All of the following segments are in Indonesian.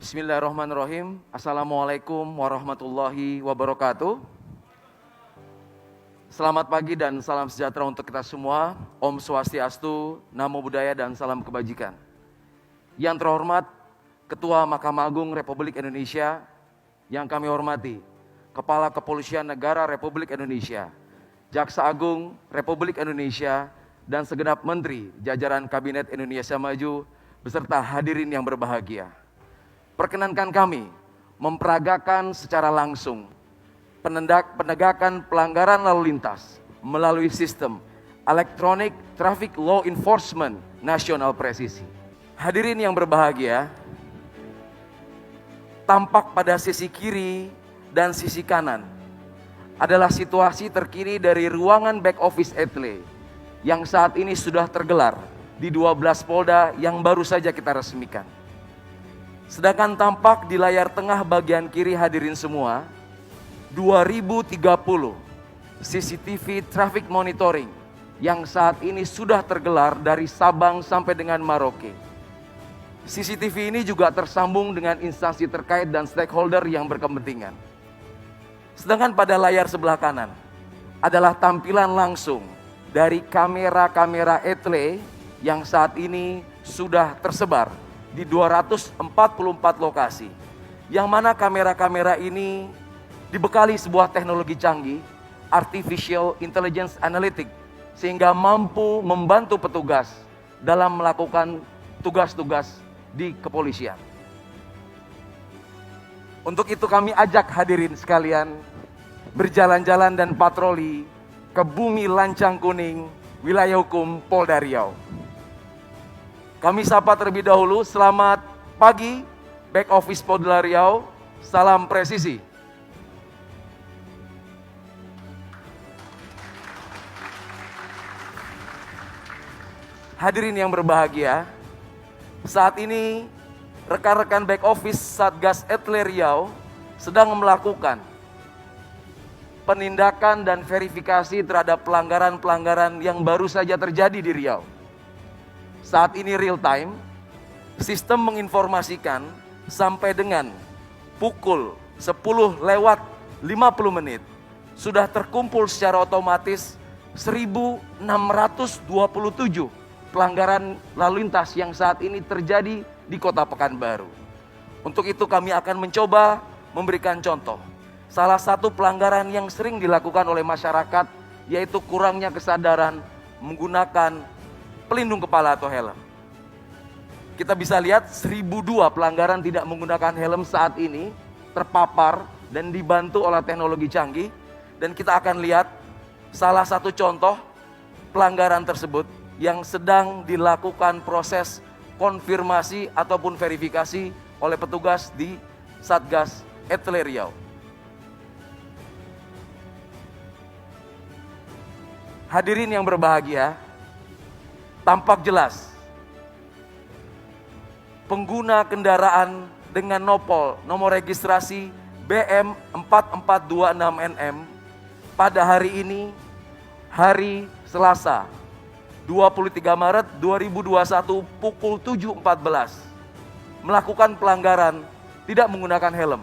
Bismillahirrahmanirrahim. Assalamualaikum warahmatullahi wabarakatuh. Selamat pagi dan salam sejahtera untuk kita semua. Om Swastiastu, Namo Buddhaya dan salam kebajikan. Yang terhormat Ketua Mahkamah Agung Republik Indonesia, yang kami hormati Kepala Kepolisian Negara Republik Indonesia, Jaksa Agung Republik Indonesia, dan segenap Menteri jajaran Kabinet Indonesia Maju beserta hadirin yang berbahagia. Perkenankan kami memperagakan secara langsung penegakan pelanggaran lalu lintas melalui sistem Electronic Traffic Law Enforcement Nasional Presisi. Hadirin yang berbahagia, tampak pada sisi kiri dan sisi kanan adalah situasi terkini dari ruangan back office Etle yang saat ini sudah tergelar di 12 Polda yang baru saja kita resmikan. Sedangkan tampak di layar tengah bagian kiri hadirin semua, 2030 CCTV traffic monitoring yang saat ini sudah tergelar dari Sabang sampai dengan Merauke. CCTV ini juga tersambung dengan instansi terkait dan stakeholder yang berkepentingan. Sedangkan pada layar sebelah kanan adalah tampilan langsung dari kamera-kamera Etle yang saat ini sudah tersebar di 244 lokasi, yang mana kamera-kamera ini dibekali sebuah teknologi canggih, Artificial Intelligence Analytics, sehingga mampu membantu petugas dalam melakukan tugas-tugas di kepolisian. Untuk itu kami ajak hadirin sekalian berjalan-jalan dan patroli ke bumi Lancang Kuning, wilayah hukum Polda Riau. Kami sapa terlebih dahulu, selamat pagi back office Polda Riau, salam presisi. Hadirin yang berbahagia, saat ini rekan-rekan back office Satgas Etle Riau sedang melakukan penindakan dan verifikasi terhadap pelanggaran-pelanggaran yang baru saja terjadi di Riau. Saat ini real time, sistem menginformasikan sampai dengan pukul 10 lewat 50 menit sudah terkumpul secara otomatis 1627 pelanggaran lalu lintas yang saat ini terjadi di Kota Pekanbaru. Untuk itu kami akan mencoba memberikan contoh. Salah satu pelanggaran yang sering dilakukan oleh masyarakat yaitu kurangnya kesadaran menggunakan pelindung kepala atau helm. Kita bisa lihat 1002 pelanggaran tidak menggunakan helm saat ini terpapar dan dibantu oleh teknologi canggih. Dan kita akan lihat salah satu contoh pelanggaran tersebut yang sedang dilakukan proses konfirmasi ataupun verifikasi oleh petugas di Satgas Etle Riau. Hadirin yang berbahagia, tampak jelas pengguna kendaraan dengan nomor registrasi BM 4426NM pada hari ini, hari Selasa 23 Maret 2021 pukul 7.14 melakukan pelanggaran tidak menggunakan helm,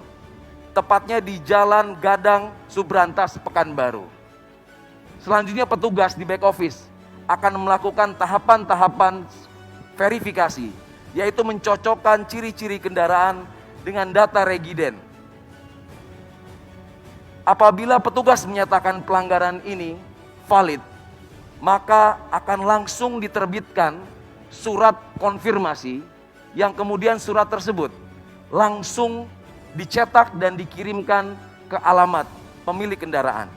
tepatnya di Jalan Gadang Subrantas Pekanbaru. Selanjutnya petugas di back office akan melakukan tahapan-tahapan verifikasi, yaitu mencocokkan ciri-ciri kendaraan dengan data regiden. Apabila petugas menyatakan pelanggaran ini valid, maka akan langsung diterbitkan surat konfirmasi yang kemudian surat tersebut langsung dicetak dan dikirimkan ke alamat pemilik kendaraan.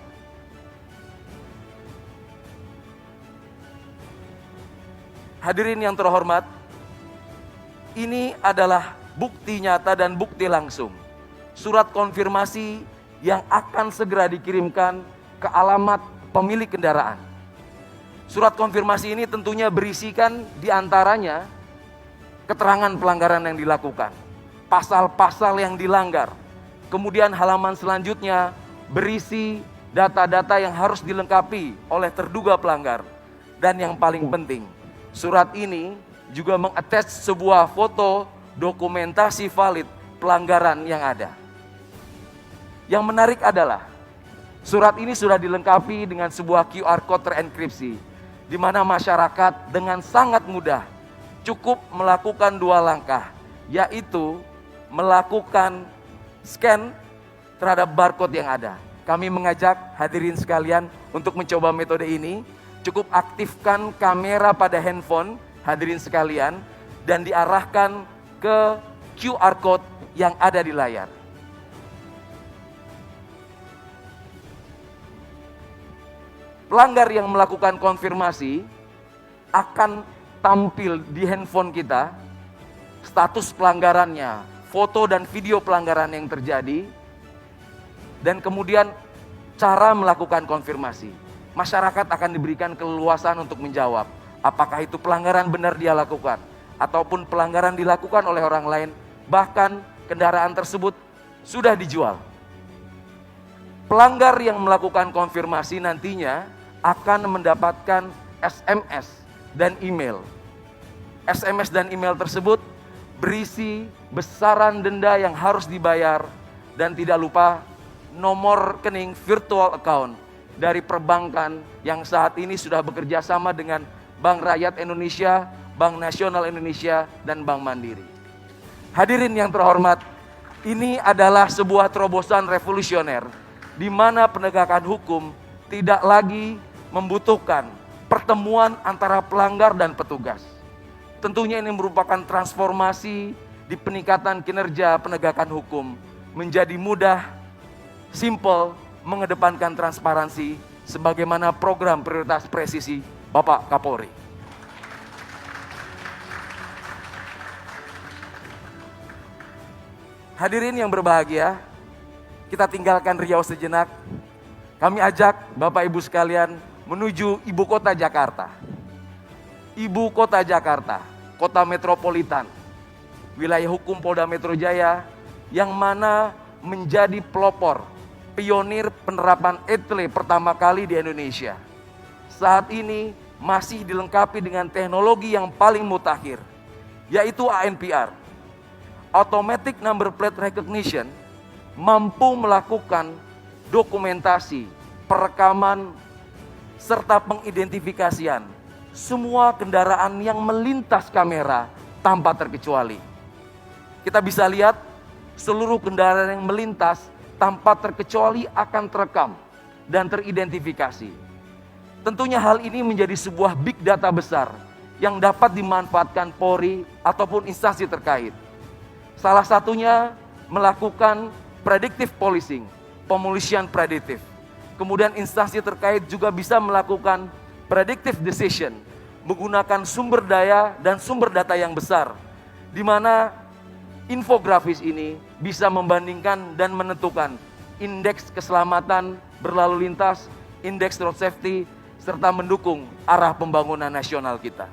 Hadirin yang terhormat, ini adalah bukti nyata dan bukti langsung. Surat konfirmasi yang akan segera dikirimkan ke alamat pemilik kendaraan. Surat konfirmasi ini tentunya berisikan diantaranya keterangan pelanggaran yang dilakukan, pasal-pasal yang dilanggar. Kemudian halaman selanjutnya berisi data-data yang harus dilengkapi oleh terduga pelanggar. Dan yang paling penting, surat ini juga mengattach sebuah foto dokumentasi valid pelanggaran yang ada. Yang menarik adalah surat ini sudah dilengkapi dengan sebuah QR code terenkripsi, di mana masyarakat dengan sangat mudah cukup melakukan 2 langkah, yaitu melakukan scan terhadap barcode yang ada. Kami mengajak hadirin sekalian untuk mencoba metode ini. Cukup aktifkan kamera pada handphone hadirin sekalian dan diarahkan ke QR code yang ada di layar. Pelanggar yang melakukan konfirmasi akan tampil di handphone kita status pelanggarannya, foto dan video pelanggaran yang terjadi, dan kemudian cara melakukan konfirmasi. Masyarakat akan diberikan keleluasan untuk menjawab apakah itu pelanggaran benar dia lakukan ataupun pelanggaran dilakukan oleh orang lain, bahkan kendaraan tersebut sudah dijual. Pelanggar yang melakukan konfirmasi nantinya akan mendapatkan SMS dan email. SMS dan email tersebut berisi besaran denda yang harus dibayar dan tidak lupa nomor rekening virtual account dari perbankan yang saat ini sudah bekerja sama dengan Bank Rakyat Indonesia, Bank Nasional Indonesia, dan Bank Mandiri. Hadirin yang terhormat, ini adalah sebuah terobosan revolusioner di mana penegakan hukum tidak lagi membutuhkan pertemuan antara pelanggar dan petugas. Tentunya ini merupakan transformasi di peningkatan kinerja penegakan hukum menjadi mudah, simple, mengedepankan transparansi sebagaimana program prioritas presisi Bapak Kapolri. Hadirin yang berbahagia, kita tinggalkan Riau sejenak. Kami ajak Bapak Ibu sekalian menuju ibu kota Jakarta. Ibu kota Jakarta, kota metropolitan, wilayah hukum Polda Metro Jaya, yang mana menjadi pelopor, pionir penerapan ETLE pertama kali di Indonesia. Saat ini masih dilengkapi dengan teknologi yang paling mutakhir, yaitu ANPR, Automatic Number Plate Recognition, mampu melakukan dokumentasi, perekaman, serta pengidentifikasian semua kendaraan yang melintas kamera tanpa terkecuali. Kita bisa lihat seluruh kendaraan yang melintas tanpa terkecuali akan terekam dan teridentifikasi. Tentunya hal ini menjadi sebuah big data besar yang dapat dimanfaatkan Polri ataupun instansi terkait. Salah satunya melakukan predictive policing, pemolisian prediktif. Kemudian instansi terkait juga bisa melakukan predictive decision, menggunakan sumber daya dan sumber data yang besar, di mana infografis ini bisa membandingkan dan menentukan indeks keselamatan berlalu lintas, indeks road safety, serta mendukung arah pembangunan nasional kita.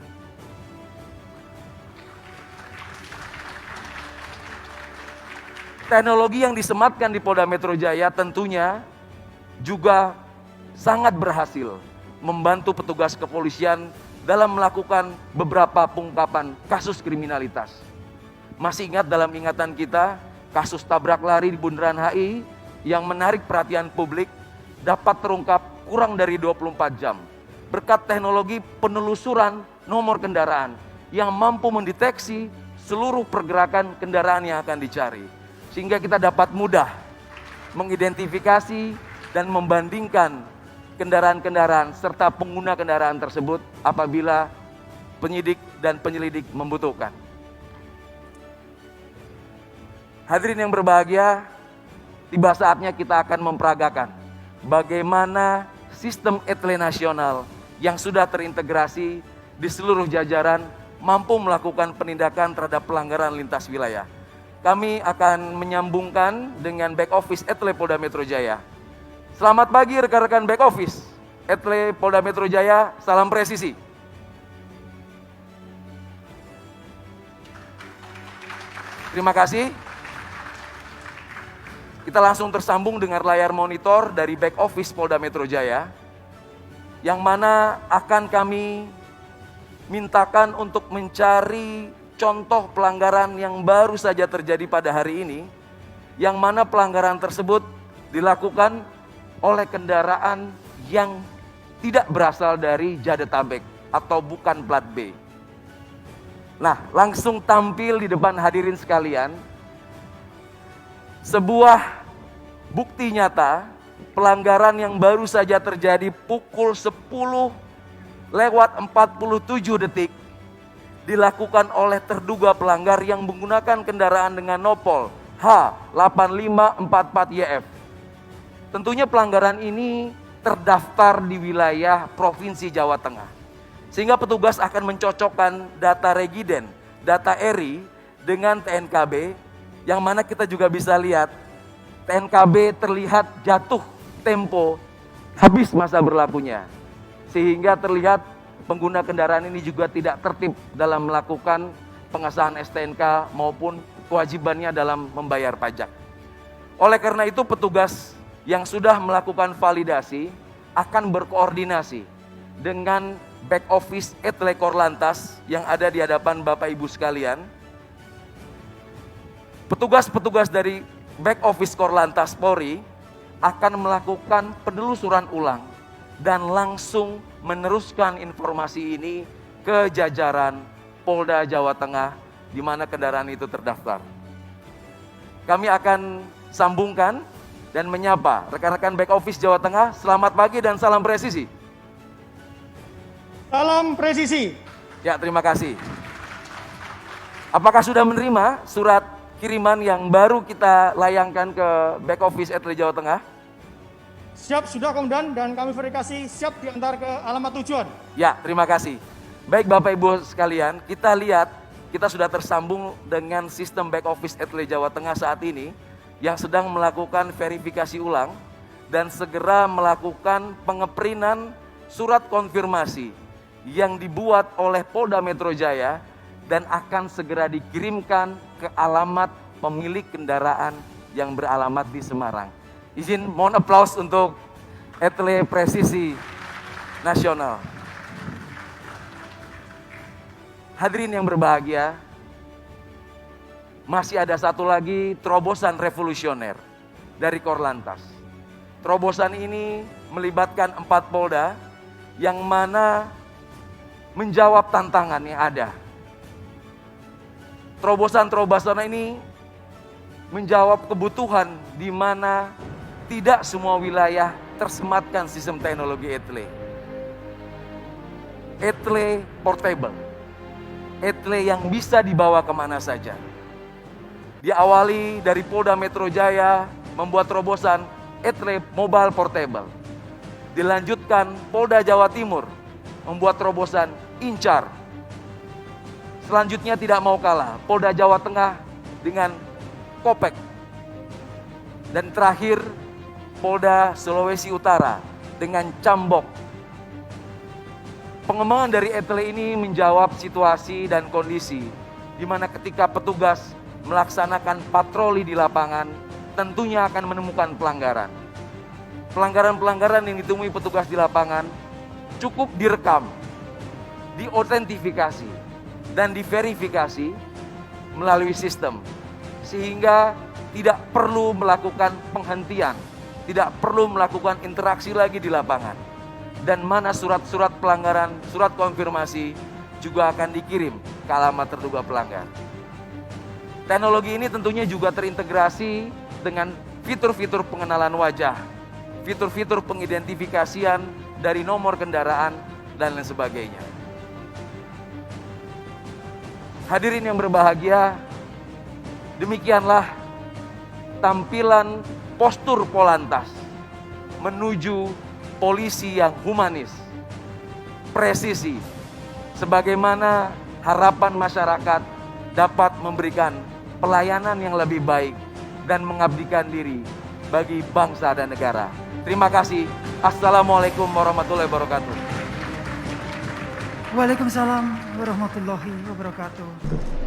Teknologi yang disematkan di Polda Metro Jaya tentunya juga sangat berhasil membantu petugas kepolisian dalam melakukan beberapa pengungkapan kasus kriminalitas. Masih ingat dalam ingatan kita kasus tabrak lari di Bundaran HI yang menarik perhatian publik dapat terungkap kurang dari 24 jam berkat teknologi penelusuran nomor kendaraan yang mampu mendeteksi seluruh pergerakan kendaraan yang akan dicari, sehingga kita dapat mudah mengidentifikasi dan membandingkan kendaraan-kendaraan serta pengguna kendaraan tersebut apabila penyidik dan penyelidik membutuhkan. Hadirin yang berbahagia, tiba saatnya kita akan memperagakan bagaimana sistem ETLE nasional yang sudah terintegrasi di seluruh jajaran mampu melakukan penindakan terhadap pelanggaran lintas wilayah. Kami akan menyambungkan dengan back office ETLE Polda Metro Jaya. Selamat pagi rekan-rekan back office ETLE Polda Metro Jaya, salam presisi. Terima kasih. Kita langsung tersambung dengan layar monitor dari back office Polda Metro Jaya, yang mana akan kami mintakan untuk mencari contoh pelanggaran yang baru saja terjadi pada hari ini, yang mana pelanggaran tersebut dilakukan oleh kendaraan yang tidak berasal dari Jadetabek atau bukan plat B. Nah, langsung tampil di depan hadirin sekalian sebuah bukti nyata pelanggaran yang baru saja terjadi pukul 10:47 dilakukan oleh terduga pelanggar yang menggunakan kendaraan dengan nopol H8544YF. Tentunya pelanggaran ini terdaftar di wilayah Provinsi Jawa Tengah. Sehingga petugas akan mencocokkan data regiden, data ERI dengan TNKB, yang mana kita juga bisa lihat TNKB terlihat jatuh tempo habis masa berlakunya. Sehingga terlihat pengguna kendaraan ini juga tidak tertib dalam melakukan pengesahan STNK maupun kewajibannya dalam membayar pajak. Oleh karena itu petugas yang sudah melakukan validasi akan berkoordinasi dengan back office Etle Korlantas yang ada di hadapan Bapak Ibu sekalian. Petugas-petugas dari back office Korlantas Polri akan melakukan penelusuran ulang dan langsung meneruskan informasi ini ke jajaran Polda Jawa Tengah di mana kendaraan itu terdaftar. Kami akan sambungkan dan menyapa rekan-rekan back office Jawa Tengah. Selamat pagi dan salam presisi. Salam presisi. Ya, terima kasih. Apakah sudah menerima surat kiriman yang baru kita layangkan ke back office Etle Jawa Tengah? Siap, sudah komandan, dan kami verifikasi siap diantar ke alamat tujuan. Ya, terima kasih. Baik Bapak Ibu sekalian, kita lihat kita sudah tersambung dengan sistem back office Etle Jawa Tengah saat ini yang sedang melakukan verifikasi ulang dan segera melakukan pengeprintan surat konfirmasi yang dibuat oleh Polda Metro Jaya dan akan segera dikirimkan ke alamat pemilik kendaraan yang beralamat di Semarang. Izin mohon aplaus untuk Etle Presisi Nasional. Hadirin yang berbahagia, masih ada satu lagi terobosan revolusioner dari Korlantas. Terobosan ini melibatkan 4 Polda yang mana menjawab tantangan yang ada. Terobosan-terobosan ini menjawab kebutuhan di mana tidak semua wilayah tersematkan sistem teknologi Etle. Etle portable. Etle yang bisa dibawa kemana saja. Diawali dari Polda Metro Jaya membuat terobosan Etle Mobile Portable. Dilanjutkan Polda Jawa Timur membuat terobosan Incar. Selanjutnya tidak mau kalah, Polda Jawa Tengah dengan Kopek. Dan terakhir Polda Sulawesi Utara dengan Cambok. Pengembangan dari Etle ini menjawab situasi dan kondisi di mana ketika petugas melaksanakan patroli di lapangan tentunya akan menemukan pelanggaran. Pelanggaran-pelanggaran yang ditemui petugas di lapangan cukup direkam, diautentifikasi, dan diverifikasi melalui sistem. Sehingga tidak perlu melakukan penghentian, tidak perlu melakukan interaksi lagi di lapangan. Dan mana surat-surat pelanggaran, surat konfirmasi juga akan dikirim ke alamat terduga pelanggar. Teknologi ini tentunya juga terintegrasi dengan fitur-fitur pengenalan wajah, fitur-fitur pengidentifikasian dari nomor kendaraan, dan lain sebagainya. Hadirin yang berbahagia, demikianlah tampilan postur Polantas menuju polisi yang humanis, presisi, sebagaimana harapan masyarakat dapat memberikan pelayanan yang lebih baik dan mengabdikan diri bagi bangsa dan negara. Terima kasih. Assalamualaikum warahmatullahi wabarakatuh. Waalaikumsalam warahmatullahi wabarakatuh.